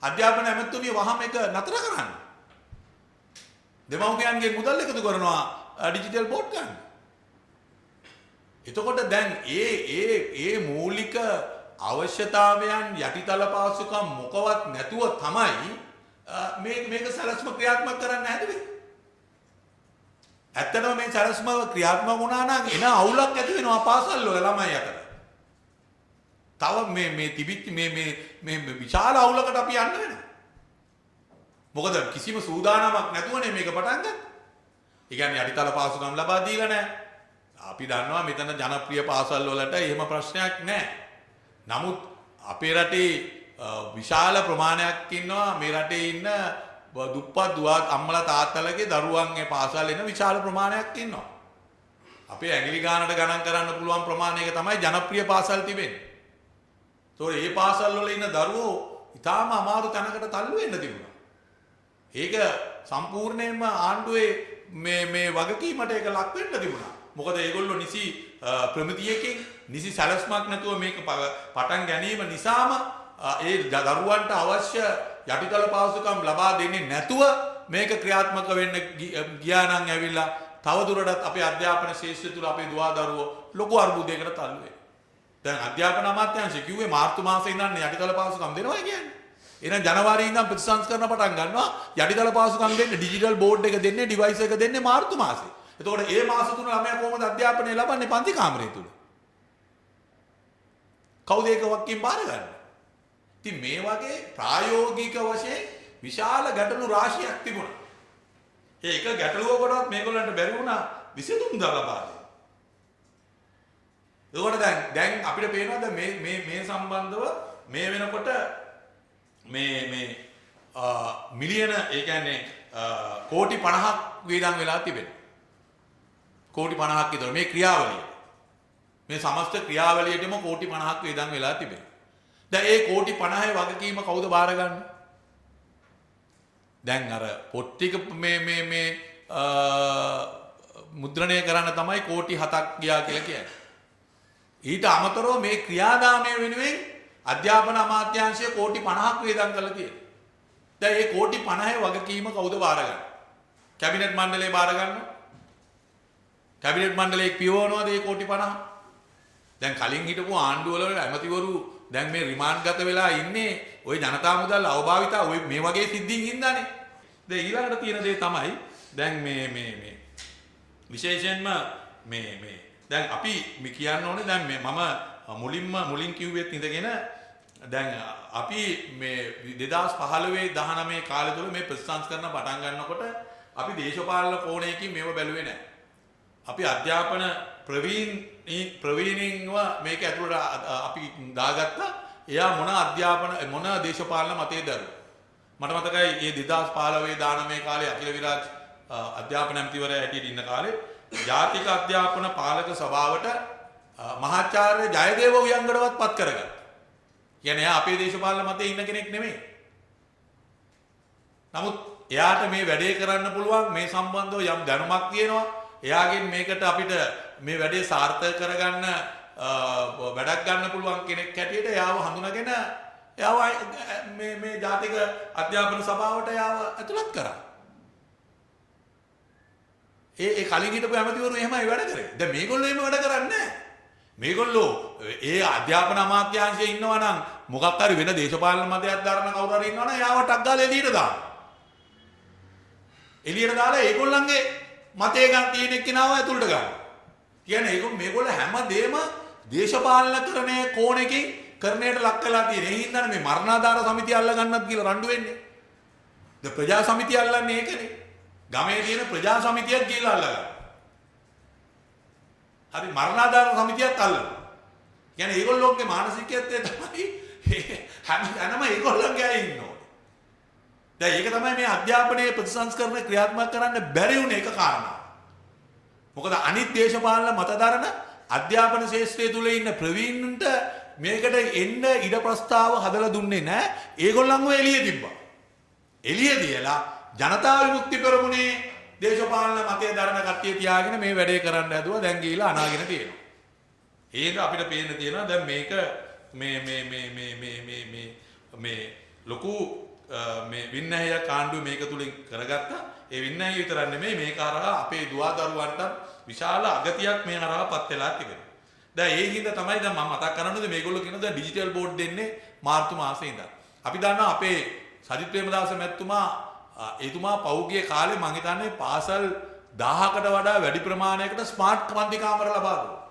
අධ්‍යාපන ඇමතුමිය වහම එක නතර කරන්න. දෙමව්පියන්ගේ මුදල් එකතු කරනවා ඩිජිටල් බෝඩ් ගන්න. එතකොට දැන් ඒ මූලික අවශ්‍යතාවයන් යටිතල පාසුකම් මොකවත් නැතුව තමයි මේක සැලැස්ම ක්‍රියාත්මක කරන්න හැදුවේ. ඇත්තටම මේ සැලැස්ම ක්‍රියාත්මක වුණා නම් එන අවුලක් ඇති වෙනවා පාසල් වල ළමයි අතර. තව මේ තිබිච්ච මේ විශාල අවුලකට අපි යන්න වෙනවා. මොකද කිසිම සූදානමක් නැතුවනේ මේක පටන් ගත්තේ. ඒ කියන්නේ යටිතල පාසුකම් ලබා දීලා නැහැ. අපි දන්නවා මෙතන ජනප්‍රිය පාසල් වලට එහෙම ප්‍රශ්නයක් නැහැ. නමුත් අපේ රටේ විශාල ප්‍රමාණයක් ඉන්නවා මේ රටේ ඉන්න දුප්පත් දුවත් අම්මලා තාත්තලාගේ දරුවන්ගේ පාසල් එන විශාල ප්‍රමාණයක් ඉන්නවා. අපේ ඇඟිලි ගානට ගණන් කරන්න පුළුවන් ප්‍රමාණයක තමයි ජනප්‍රිය පාසල් තිබෙන්නේ. ඒතකොට මේ පාසල් වල ඉන්න දරුවෝ ඉතාම අමාරු තැනකට තල්ලු වෙන්න තිබුණා. ඒක සම්පූර්ණයෙන්ම ආණ්ඩුවේ මේ වගකීමට ඒක ලක් වෙන්න තිබුණා. මොකද ඒගොල්ලෝ නිසි ප්‍රමිතියකින් නිසි සැලැස්මක් නැතුව මේක පටන් ගැනීම නිසාම ඒ දරුවන්ට අවශ්‍ය යටිතල පාසුකම් ලබා දෙන්නේ නැතුව මේක ක්‍රියාත්මක වෙන්න ගියා නම් ඇවිල්ලා තවදුරටත් අපේ අධ්‍යාපන ශාස්ත්‍රය තුළ අපේ දුවා දරුවෝ ලොකු අර්බුදයකට තල්ලු වෙනවා. දැන් අධ්‍යාපන අමාත්‍යාංශය කිව්වේ මාර්තු මාසේ ඉඳන් යටිතල පාසුකම් දෙනවා කියන්නේ. එහෙනම් ජනවාරි ඉඳන් ප්‍රතිසංස්කරණ පටන් ගන්නවා යටිතල පාසුකම් දෙන්නේ ඩිජිටල් බෝඩ් එක දෙන්නේ ඩිවයිස් එක දෙන්නේ මාර්තු මාසේ. එතකොට ඒ මාස තුන ළමයා කොහොමද අධ්‍යාපනය ලබන්නේ පන්ති කාමරය තුල? කවුද ඒක වක්කින් බාරගන්නේ? ඉතින් මේ වගේ ප්‍රායෝගික වශයෙන් විශාල ගැටලු රාශියක් තිබුණා. ඒක ගැටලුවකටවත් මේගොල්ලන්ට බැරි වුණා විසඳුම් ලබා දෙන්න. ඒකට දැන් අපිට පේනවාද මේ සම්බන්ධව මේ වෙනකොට මේ මිලියන ඒ කියන්නේ කෝටි 50ක් වේදන් වෙලා තිබෙනවා. කෝටි 50ක් විතර මේ ක්‍රියාවලිය. මේ සමස්ත ක්‍රියාවලියටම කෝටි 50ක් වේදන් වෙලා තිබෙනවා. දැන් ඒ කෝටි 50 වගකීම කවුද බාරගන්නේ? දැන් අර පොත් ටික මේ මුද්‍රණය කරන්න තමයි කෝටි 7ක් ගියා කියලා කියන්නේ. ඊට අමතරව මේ ක්‍රියාදාමය වෙනුවෙන් අධ්‍යාපන අමාත්‍යාංශය කෝටි 50ක් වේදන් කරලා තියෙනවා. දැන් මේ කෝටි 50 වගකීම කවුද බාරගන්නේ? කැබිනට් මණ්ඩලය බාරගන්නවා. කැබිනට් මණ්ඩලයේ පියවනවාද මේ කෝටි 50? දැන් කලින් හිටපු ආණ්ඩුවල ඇමතිවරු දැන් මේ රිමාන්ඩ් ගත වෙලා ඉන්නේ ওই ජනතා මුදල් අවභාවිතා ඔය මේ වගේ සිද්ධීන් හින්දානේ. දැන් ඊළඟට තියෙන දේ තමයි දැන් මේ විශේෂයෙන්ම මේ දැන් අපි මේ කියන්න ඕනේ දැන් මම මුලින් කිව්වෙත් ඉඳගෙන දැන් අපි මේ 2015 19 කාලය තුල මේ ප්‍රතිසංස්කරණ පටන් ගන්නකොට අපි දේශපාලන කෝණයකින් මේව බැලුවේ නැහැ. අපි අධ්‍යාපන ප්‍රවීණින්ව මේක ඇතුළට අපි දාගත්තා. එයා මොන දේශපාලන මතය දරුවා. මට මතකයි මේ 2015 19 කාලේ අකිල විරාජ් අධ්‍යාපන ඇමතිවරයා හැටියට ඉන්න කාලේ ජාතික අධ්‍යාපන පාලක සභාවට මහාචාර්ය ජයදේව උයංගඩවත් පත් කරගත්තා. කියන්නේ එයා අපේ දේශපාලන මතයේ ඉන්න කෙනෙක් නෙමෙයි. නමුත් එයාට මේ වැඩේ කරන්න පුළුවන් මේ සම්බන්ධව යම් දැනුමක් තියෙනවා. එයාගෙන් මේකට අපිට මේ වැඩේ සාර්ථක කරගන්න වැඩක් ගන්න පුළුවන් කෙනෙක් හැටියට එයාව හඳුනාගෙන එයාව මේ ජාතික අධ්‍යාපන සභාවට එයාව ඇතුළත් කරා. ඒ කලින් හිටපු ඇමතිවරු එහෙමයි වැඩ කරේ. දැන් මේගොල්ලෝ එහෙම වැඩ කරන්නේ නැහැ. මේගොල්ලෝ ඒ අධ්‍යාපන අමාත්‍යාංශයේ ඉන්නවා නම් මොකක් හරි වෙන දේශපාලන මතයක් දරන කවුරු හරි ඉන්නවා නම් එයාව ටක් ගාලා එළියට දානවා. එළියට දාලා ඒගොල්ලන්ගේ මතය ගන්න තියෙන එක්කෙනාව ඇතුළට ගන්න. කියන්නේ මේගොල්ලෝ හැමදේම දේශපාලනකරණයේ කෝණයකින් කරණයට ලක් කළා තියෙන. ඒ හින්දානේ මේ මරණාධාර සමිතිය අල්ල ගන්නත් කියලා රණ්ඩු වෙන්නේ. ද ප්‍රජා සමිතිය අල්ලන්නේ ඒකනේ. ගමේ තියෙන ප්‍රජා සමිතියක් කියලා අල්ලගන්න. හරි මරණාධාර සමිතියක් අල්ලනවා. කියන්නේ ඒගොල්ලෝගේ මානසිකත්වය තමයි හැමම ඒගොල්ලන්ගේ අය ඉන්නවා. දැන් ඒක තමයි මේ අධ්‍යාපනයේ ප්‍රතිසංස්කරණ ක්‍රියාත්මක කරන්න බැරි වුණ එක කාරණා. මොකද අනිත් දේශපාලන මතදරන අධ්‍යාපන ශාස්ත්‍රය තුල ඉන්න ප්‍රවීණුන්ට මේකට එන්න ඉඩ ප්‍රස්තාව හදලා දුන්නේ නැහැ. ඒගොල්ලන්ව එළිය තිබ්බා. එළිය දියලා ජනතා විමුක්ති පෙරමුණේ දේශපාලන මතය දරන කට්ටිය තියාගෙන මේ වැඩේ කරන්න හැදුවා. දැන් ගිහිලා අනාගෙන තියෙනවා. ඒක අපිට පේන්න තියෙනවා දැන් මේක මේ ලොකු මේ වින්නැහිය කාණ්ඩුව මේක තුලින් කරගත්තා. ඒ වින්නැහිය විතරක් නෙමෙයි මේක හරහා අපේ දුවදරුවන්ට විශාල අගතියක් මේ හරහාපත් වෙලා තිබෙනවා. දැන් ඒ හින්දා තමයි දැන් මම මතක් කරන්නේ මේගොල්ලෝ කියනවා දැන් ඩිජිටල් බෝඩ් දෙන්නේ මාර්තු මාසේ ඉඳන්. අපි දන්නවා අපේ සජිත් ප්‍රේමදාස මැතිතුමා එතුමා පෞද්ගලික කාලේ මං හිතන්නේ පාසල් 1000කට වඩා වැඩි ප්‍රමාණයකට ස්මාර්ට් පන්ති කාමර ලබා දුන්නා.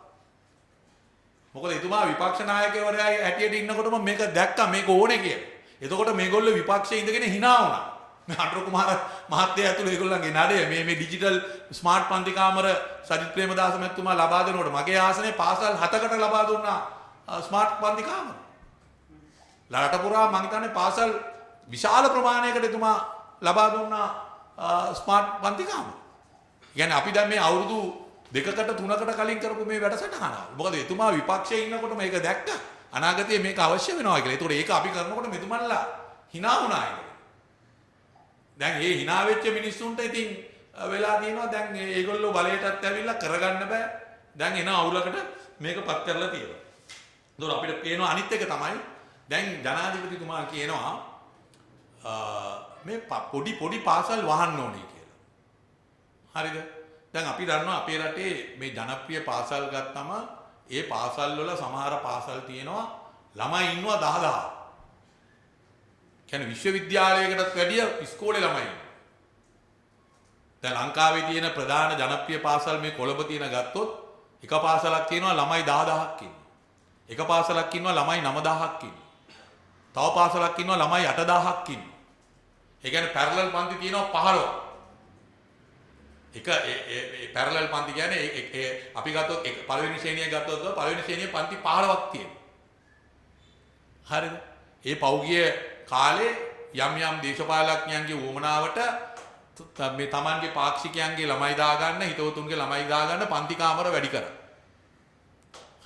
මොකද එතුමා විපක්ෂ නායකවරයා හැටියට ඉන්නකොටම මේක දැක්කා මේක ඕනේ කියලා. එතකොට මේගොල්ලෝ විපක්ෂයේ ඉඳගෙන hina වුණා. මේ අනුර කුමාර මහත්තයා ඇතුළු ඒගොල්ලන්ගේ නඩය මේ ඩිජිටල් ස්මාර්ට් පන්ති කාමර සජිත් ප්‍රේමදාස මැතිතුමා ලබා දෙනකොට මගේ ආසනේ පාසල් 7කට ලබා දුන්නා ස්මාර්ට් පන්ති කාමර. රට පුරා මං හිතන්නේ පාසල් විශාල ප්‍රමාණයකට එතුමා ලබා දුන්නා ස්මාර්ට් පන්ති කාමර. කියන්නේ අපි දැන් මේ අවුරුදු 2කට 3කට කලින් කරපු මේ වැඩසටහන. මොකද එතුමා විපක්ෂයේ ඉන්නකොට මේක දැක්කා. අනාගතයේ මේක අවශ්‍ය වෙනවා කියලා. ඒතකොට ඒක අපි කරනකොට මෙතුමන්ලා hina වුණා ඒක. දැන් මේ hina වෙච්ච මිනිස්සුන්ට ඉතින් වෙලා තියෙනවා දැන් ඒගොල්ලෝ බලයටත් ඇවිල්ලා කරගන්න බෑ. දැන් එන අවුලකට මේකපත් කරලා තියෙනවා. ඒතකොට අපිට පේනවා අනිත් එක තමයි දැන් ජනාධිපතිතුමා කියනවා මේ පොඩි පාසල් වහන්න ඕනේ කියලා. හරිද? දැන් අපි දන්නවා අපේ රටේ මේ ජනප්‍රිය පාසල් ගත්තම ඒ පාසල් වල සමහර පාසල් තියෙනවා ළමයි ඉන්නවා 10000. කියන්නේ විශ්වවිද්‍යාලයකටත් වැඩිය ඉස්කෝලේ ළමයි. දැන් ලංකාවේ තියෙන ප්‍රධාන ජනප්‍රිය පාසල් මේ කොළඹ තියෙන ගත්තොත් එක පාසලක් තියෙනවා ළමයි 10000ක් ඉන්නවා. එක පාසලක් ඉන්නවා ළමයි 9000ක් ඉන්නවා. තව පාසලක් ඉන්නවා ළමයි 8000ක් ඉන්නවා. ඒ කියන්නේ පැරලල් පන්ති තියෙනවා 15ක්. එක පැරලල් පන්ති කියන්නේ අපි ගත්තොත් පළවෙනි ශ්‍රේණිය ගත්තොත් පළවෙනි ශ්‍රේණියේ පන්ති 15ක් තියෙනවා. හරිද? ඒ පෞගිය කාලේ යම් දේශපාලඥයන්ගේ වුමනාවට මේ Tamanගේ පාක්ෂිකයන්ගේ ළමයි දාගන්න හිතවතුන්ගේ ළමයි දාගන්න පන්ති කාමර වැඩි කරා.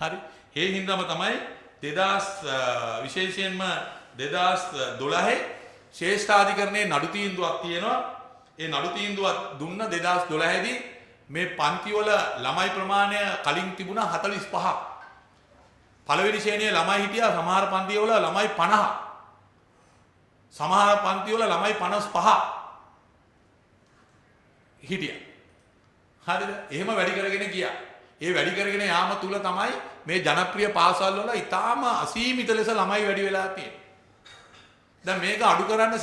හරි? ඒ හින්දාම තමයි 2000 විශේෂයෙන්ම 2012 ශ්‍රේෂ්ඨාධිකරණයේ නඩු තීන්දුවක් තියෙනවා. ඒ නඩු තීන්දුවක් දුන්න 2012 දී මේ පන්තිවල ළමයි ප්‍රමාණය කලින් තිබුණා 45ක්. පළවෙනි ශ්‍රේණියේ ළමයි හිටියා සමහර පන්තිවල ළමයි 50ක්. සමහර පන්තිවල ළමයි 55ක් හිටියා. හරිද? එහෙම වැඩි කරගෙන ගියා. ඒ වැඩි කරගෙන යාම තුල තමයි මේ ජනප්‍රිය පාසල් වල ඉතාම අසීමිත ලෙස ළමයි වැඩි වෙලා තියෙන්නේ. දැන් මේක අඩු කරන්න